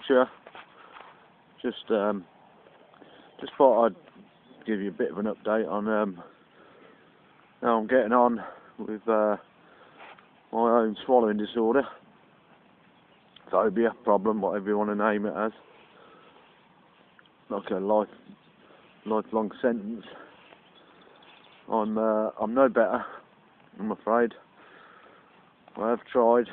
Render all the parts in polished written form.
Sure. Just thought I'd give you a bit of an update on how I'm getting on with my own swallowing disorder, phobia, problem, whatever you want to name it as. Like a lifelong sentence. I'm no better, I'm afraid. I have tried.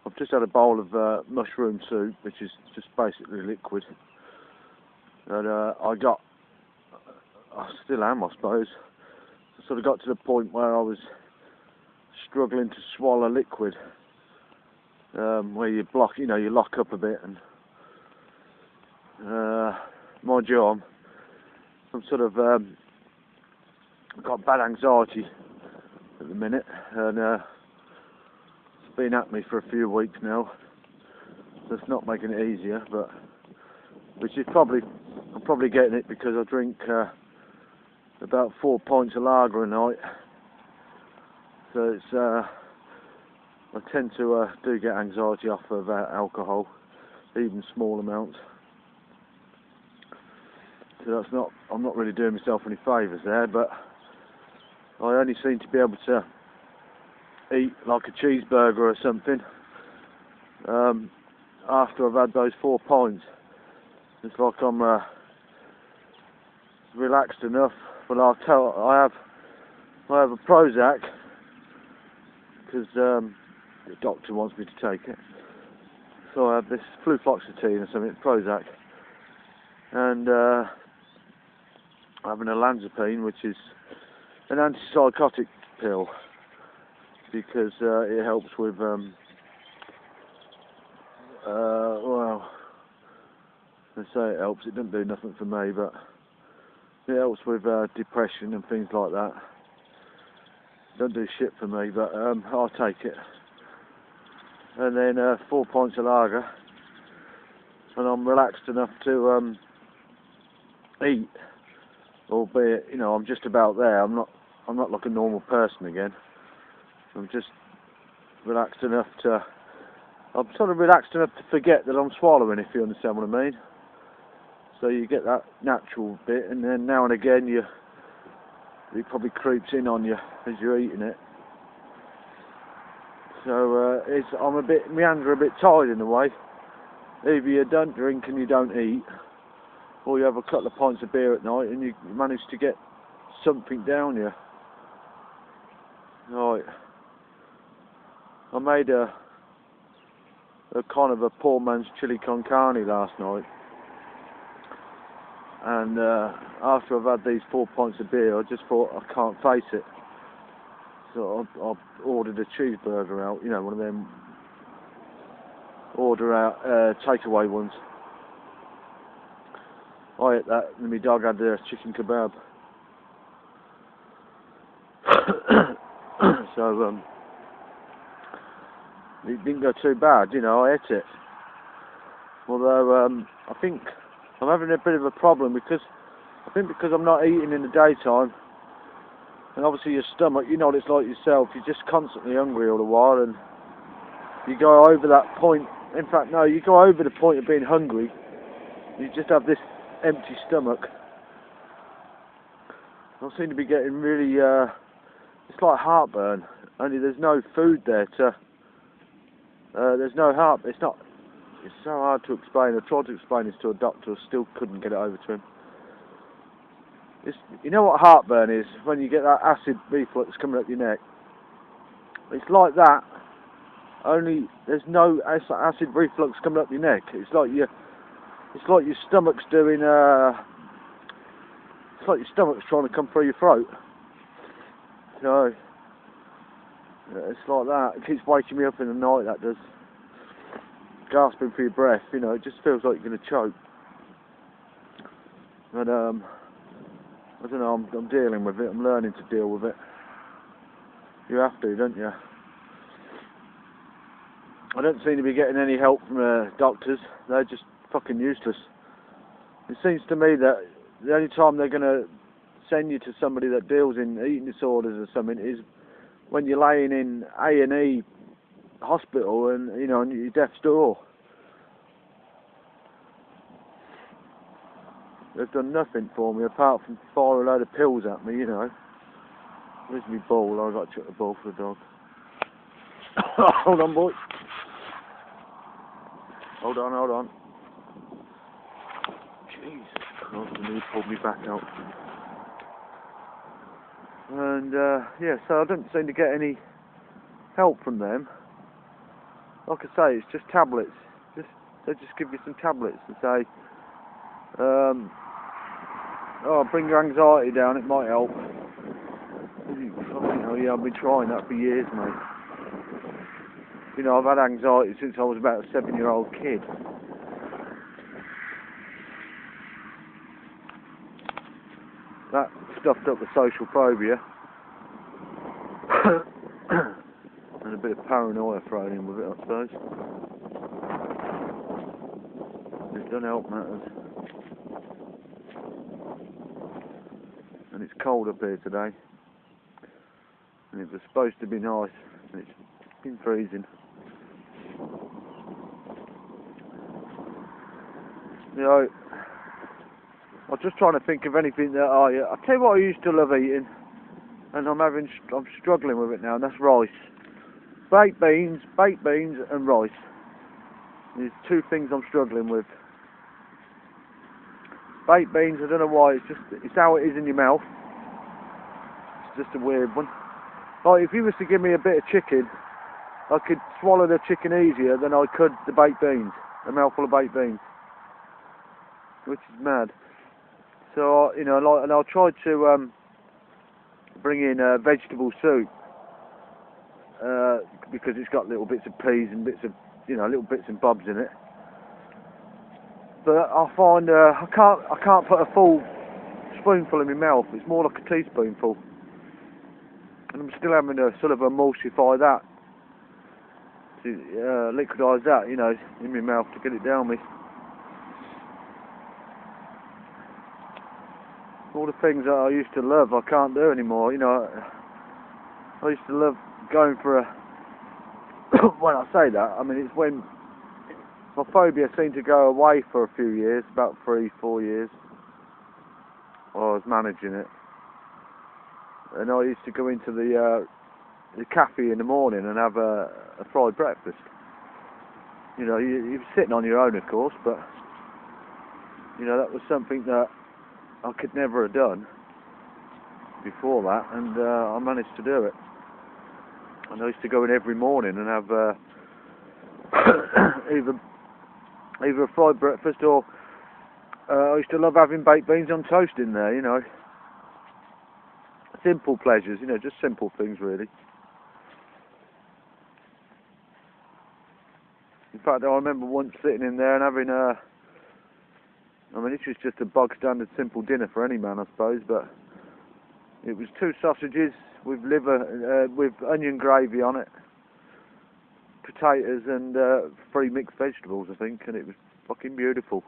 I've just had a bowl of mushroom soup, which is just basically liquid. And I still am, I suppose. I sort of got to the point where I was struggling to swallow liquid, where you lock up a bit. And mind you, I'm sort of I've got bad anxiety at the minute, and it's been at me for a few weeks now. So it's not making it easier, but I'm probably getting it because I drink about 4 pints of lager a night. So it's I tend to do get anxiety off of alcohol, even small amounts. So I'm not really doing myself any favours there, but I only seem to be able to eat like a cheeseburger or something after I've had those 4 pints. It's like I'm relaxed enough. Well, I have a Prozac because the doctor wants me to take it. So I have this fluoxetine or something, Prozac, and I'm having a olanzapine, which is an antipsychotic pill, because it helps with well, they say it helps. It doesn't do nothing for me, but it helps with depression and things like that. Don't do shit for me, but I'll take it. And then 4 pints of lager, and I'm relaxed enough to eat. Albeit, I'm just about there. I'm not like a normal person again. I'm just relaxed enough to. I'm sort of relaxed enough to forget that I'm swallowing, if you understand what I mean. So you get that natural bit, and then now and again it probably creeps in on you as you're eating it. So I'm my hands are a bit tied in a way. Either you don't drink and you don't eat, or you have a couple of pints of beer at night and you manage to get something down you. Right. I made a kind of a poor man's chili con carne last night. And after I've had these 4 pints of beer, I just thought I can't face it. So I ordered a cheeseburger out, one of them order out takeaway ones. I ate that, and my dog had the chicken kebab. So it didn't go too bad, I ate it. Although I think I'm having a bit of a problem because I'm not eating in the daytime, and obviously your stomach, you know what it's like yourself, you're just constantly hungry all the while, and you go over that point. In fact, no, you go over the point of being hungry. You just have this empty stomach. I seem to be getting really, it's like heartburn, only there's no food there to, there's no heart, it's so hard to explain. I tried to explain this to a doctor, I still couldn't get it over to him. You know what heartburn is? When you get that acid reflux coming up your neck. It's like that, only there's no acid reflux coming up your neck. It's like your stomach's doing, it's like your stomach's trying to come through your throat. So, it's like that. It keeps waking me up in the night, that does. Gasping for your breath, it just feels like you're going to choke. But, I don't know, I'm dealing with it, I'm learning to deal with it. You have to, don't you? I don't seem to be getting any help from doctors. They're just fucking useless. It seems to me that the only time they're going to send you to somebody that deals in eating disorders or something is when you're laying in A&E hospital and, you know, on your death's door. They've done nothing for me apart from fire a load of pills at me, you know. Where's my ball? I've got to chuck the ball for the dog. Hold on, boy. Hold on. Jesus Christ, I nearly pulled me back out. And, yeah, so I don't seem to get any help from them. Like I say, it's just tablets. They just give you some tablets and say, oh, bring your anxiety down, it might help. Fucking hell, yeah, I've been trying that for years, mate. You know, I've had anxiety since I was about a 7-year-old kid. That stuffed up the social phobia. And a bit of paranoia thrown in with it, I suppose. It doesn't help matters. And it's cold up here today. And it was supposed to be nice, and it's been freezing. You know, I'm just trying to think of anything that I'll tell you what I used to love eating, and I'm struggling with it now, and that's rice. Baked beans and rice. There's two things I'm struggling with. Baked beans, I don't know why, it's how it is in your mouth. It's just a weird one. Like, if you was to give me a bit of chicken, I could swallow the chicken easier than I could the baked beans, a mouthful of baked beans, which is mad. So, you know, like, and I'll try to bring in vegetable soup, because it's got little bits of peas and bits of, you know, little bits and bobs in it. But I find I can't put a full spoonful in my mouth. It's more like a teaspoonful, and I'm still having to sort of emulsify that, to liquidise that, you know, in my mouth to get it down me. All the things that I used to love, I can't do anymore. You know, I used to love going for a. When I say that, I mean it's when my phobia seemed to go away for a few years, about 3-4 years. I was managing it, and I used to go into the cafe in the morning and have a fried breakfast. You know, you're sitting on your own, of course, but you know that was something that I could never have done before that, and I managed to do it. And I used to go in every morning and have either a fried breakfast or I used to love having baked beans on toast in there, you know. Simple pleasures, you know, just simple things really. In fact, I remember once sitting in there and having I mean, this was just a bog standard simple dinner for any man, I suppose, but it was 2 sausages with liver, with onion gravy on it, potatoes and 3 mixed vegetables, I think, and it was fucking beautiful.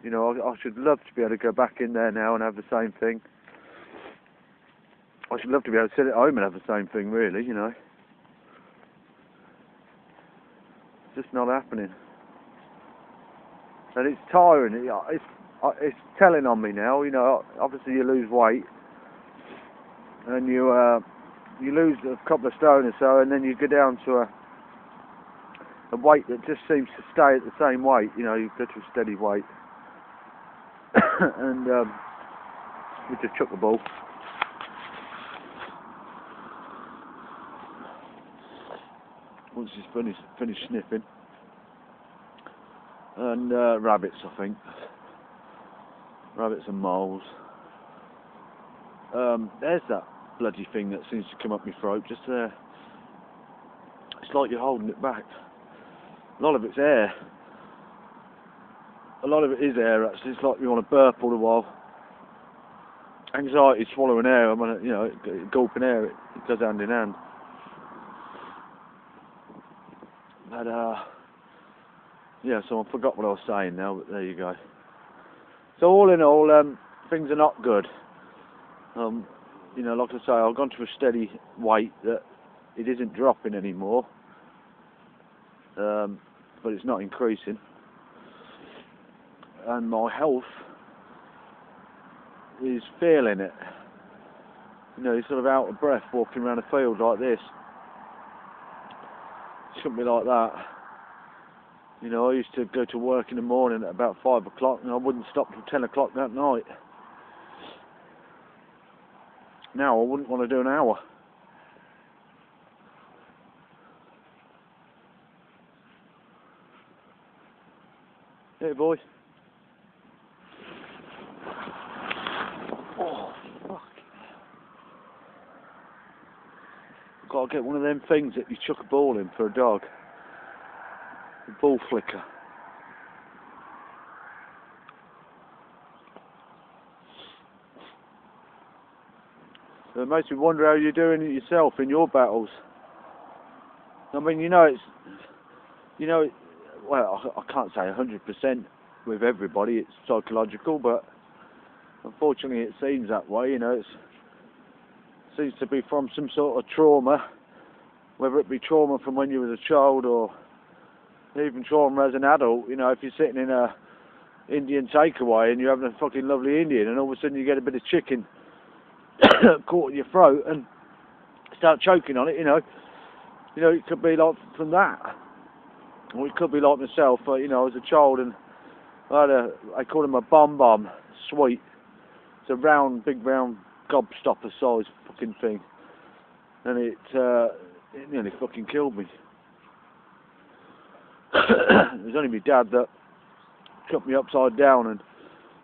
You know, I should love to be able to go back in there now and have the same thing. I should love to be able to sit at home and have the same thing, really, you know. It's just not happening. And it's tiring. It's telling on me now. You know, obviously you lose weight, and you lose a couple of stone or so, and then you go down to a weight that just seems to stay at the same weight. You know, you go to a steady weight, and we just chuck the ball. Once he's finished sniffing. And rabbits, I think. Rabbits and moles. There's that bloody thing that seems to come up my throat, just there. It's like you're holding it back. A lot of it's air. A lot of it is air, actually. It's like you want to burp all the while. Anxiety, swallowing air, I mean, you know, gulping air, it goes hand in hand. But, yeah, so I forgot what I was saying now, but there you go. So all in all, things are not good. You know, like I say, I've gone to a steady weight that it isn't dropping anymore. but it's not increasing. And my health is feeling it. You know, you're sort of out of breath walking around a field like this. It shouldn't be like that. You know, I used to go to work in the morning at about 5 o'clock and I wouldn't stop till 10 o'clock that night. Now I wouldn't want to do an hour. Hey boy. Oh, fuck. Got to get one of them things that you chuck a ball in for a dog. A ball flicker. So it makes me wonder how you're doing it yourself in your battles. I mean, well, I can't say 100% with everybody, it's psychological, but unfortunately it seems that way, you know, it seems to be from some sort of trauma, whether it be trauma from when you were a child or even trauma as an adult. You know, if you're sitting in a Indian takeaway and you're having a fucking lovely Indian and all of a sudden you get a bit of chicken caught in your throat and start choking on it, you know, it could be like from that. Or it could be like myself, you know, as a child, and I call them a bomb sweet. It's a round, big round gobstopper size fucking thing, and it nearly fucking killed me. It was only my dad that cut me upside down and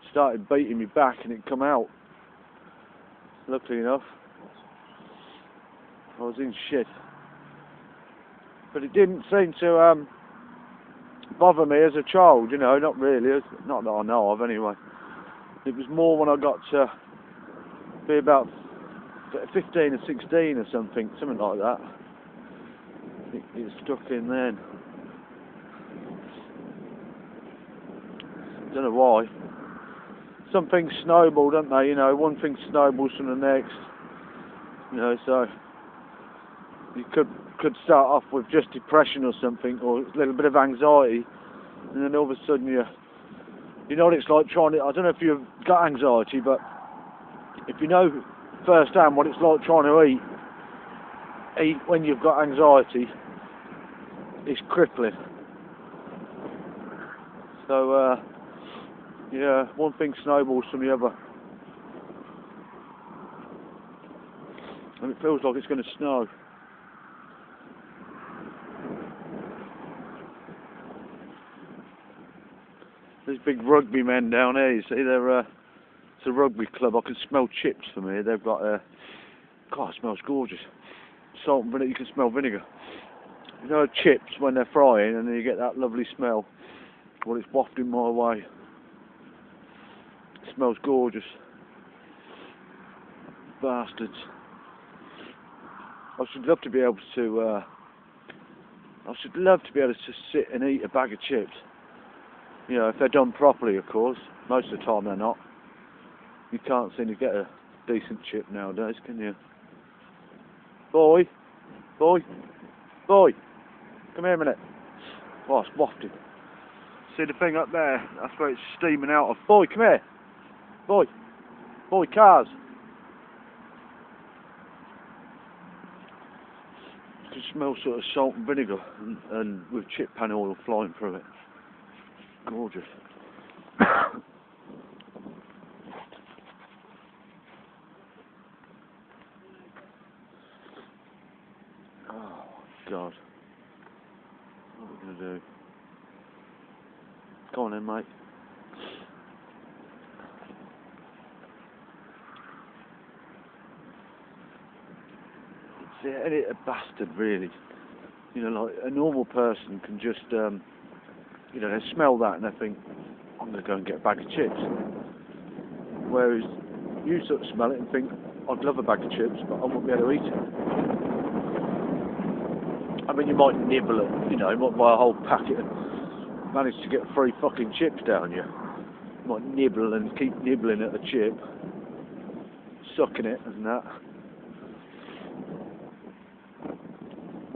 started beating me back, and it come out. Luckily enough, I was in shit, but it didn't seem to bother me as a child, you know, not really, not that I know of anyway. It was more when I got to be about 15 or 16 or something like that. It stuck in then. Don't know why. Some things snowball, don't they? You know, one thing snowballs from the next. You know, so you could start off with just depression or something, or a little bit of anxiety, and then all of a sudden you know what it's like trying to. I don't know if you've got anxiety, but if you know firsthand what it's like trying to eat when you've got anxiety, it's crippling. So yeah, one thing snowballs from the other, and it feels like it's going to snow. There's big rugby men down here, you see, it's a rugby club. I can smell chips from here. They've got God, it smells gorgeous. Salt and vinegar, you can smell vinegar. You know chips when they're frying and then you get that lovely smell? Well, it's wafting my way. It smells gorgeous. Bastards. I should love to be able to sit and eat a bag of chips. You know, if they're done properly, of course. Most of the time they're not. You can't seem to get a decent chip nowadays, can you? Boy! Come here a minute. Oh, it's wafted. See the thing up there? That's where it's steaming out of. Boy, come here! Boy, cars! You can smell sort of salt and vinegar and with chip pan oil flying through it. Gorgeous. Oh God. What are we gonna do? Go on then, mate. It's a bastard, really. You know, like a normal person can just you know, they smell that and they think, I'm going to go and get a bag of chips. Whereas you sort of smell it and think, I'd love a bag of chips, but I won't be able to eat it. I mean, you might nibble it, you know, you might buy a whole packet and manage to get 3 fucking chips down you. You might nibble and keep nibbling at a chip, sucking it and that.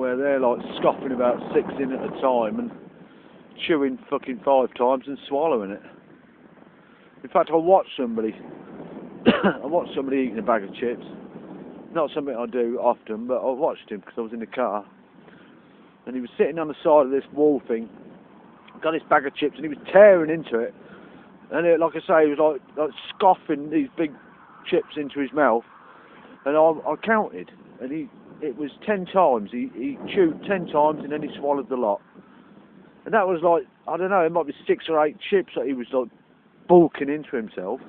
where they're like scoffing about 6 in at a time and chewing fucking 5 times and swallowing it. In fact, I watched somebody eating a bag of chips. Not something I do often, but I watched him because I was in the car, and he was sitting on the side of this wall thing, got his bag of chips, and he was tearing into it. And it, like I say, he was like scoffing these big chips into his mouth. And I counted, and it was 10 times. He chewed 10 times, and then he swallowed the lot. And that was like, I don't know, it might be 6 or 8 chips that he was like bulking into himself.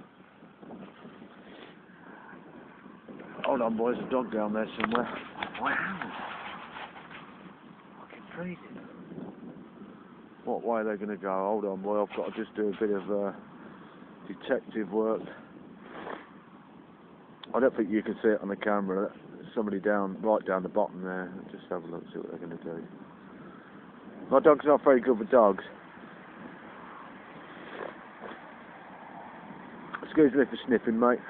Hold on, boys, there's a dog down there somewhere. Wow. Fucking freezing. What way are they going to go? Hold on, boy, I've got to just do a bit of detective work. I don't think you can see it on the camera. There's somebody right down the bottom there. Just have a look, see what they're going to do. My dog's not very good with dogs. Excuse me for sniffing, mate.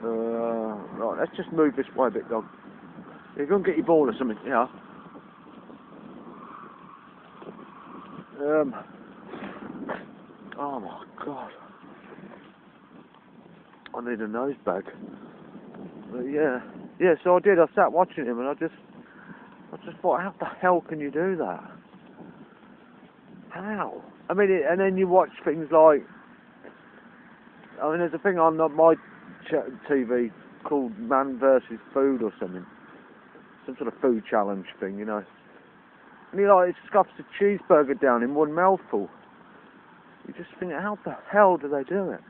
Right, let's just move this way a bit, dog. You're going to get your ball or something, yeah. Oh my God. I need a nose bag. But yeah, so I did. I sat watching him, and I just thought, how the hell can you do that? How? I mean, and then you watch things like, I mean, there's a thing on my TV called Man versus Food or something, some sort of food challenge thing, you know. And he like scoffs a cheeseburger down in one mouthful. You just think, how the hell do they do it?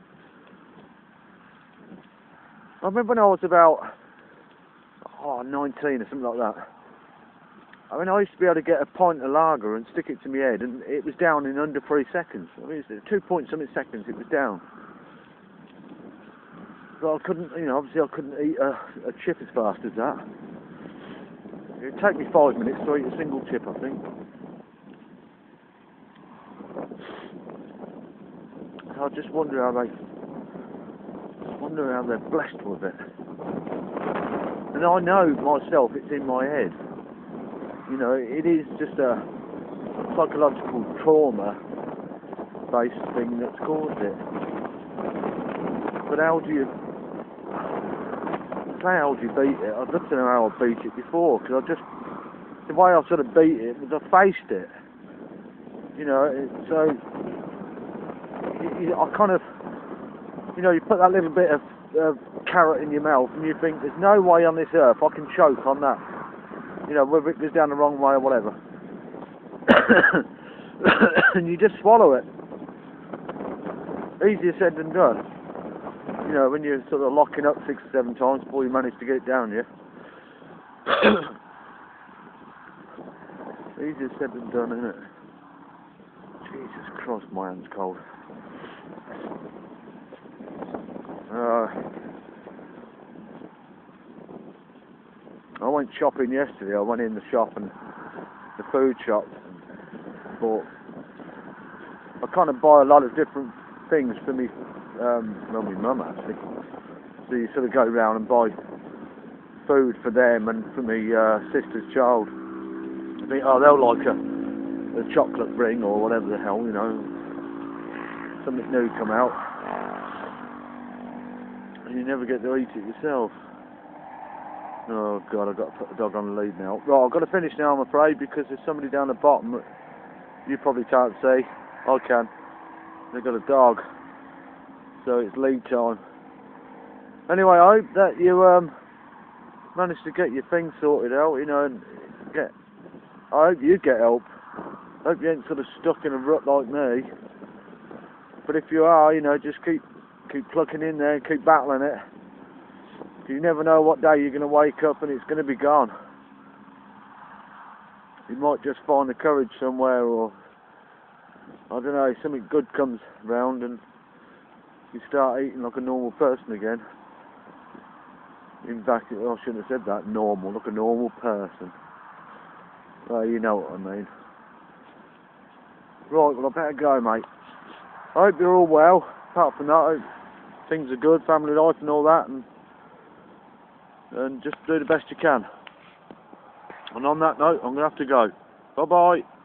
I remember when I was about 19 or something like that. I mean, I used to be able to get a pint of lager and stick it to my head, and it was down in under 3 seconds. I mean, it's 2 point something seconds it was down. But I couldn't, you know, obviously I couldn't eat a chip as fast as that. It'd take me 5 minutes to eat a single chip, I think. So I just wonder how they're blessed with it. And I know myself, it's in my head. You know, it is just a psychological trauma-based thing that's caused it. But how do you beat it? I'd love to know how I beat it before, because the way I sort of beat it was I faced it. You know, so I kind of, you know, you put that little bit of carrot in your mouth, and you think, there's no way on this earth I can choke on that. You know, whether it goes down the wrong way or whatever. And you just swallow it. Easier said than done. You know, when you're sort of locking up 6 or 7 times before you manage to get it down, yeah? Easier said than done, isn't it? Jesus Christ, my hand's cold. I went shopping yesterday. I went in the shop, and the food shop, and bought. I kind of buy a lot of different things for me. Well, my mum actually. So you sort of go round and buy food for them and for me sister's child. I think, oh, they'll like a chocolate ring or whatever the hell, you know. Something new come out, and you never get to eat it yourself. Oh God, I've got to put the dog on the lead now. Right, I've got to finish now, I'm afraid, because there's somebody down the bottom that you probably can't see. I can. They've got a dog, so it's lead time. Anyway, I hope that you managed to get your thing sorted out, you know, and I hope you get help. I hope you ain't sort of stuck in a rut like me. But if you are, you know, just keep plugging in there and keep battling it. You never know what day you're going to wake up and it's going to be gone. You might just find the courage somewhere, or I don't know, something good comes round and you start eating like a normal person again. In fact, I shouldn't have said that, normal, like a normal person. Well, you know what I mean. Right, well I better go, mate. I hope you're all well. Apart from that, I hope things are good, family life and all that, and just do the best you can. And on that note, I'm going to have to go. Bye bye.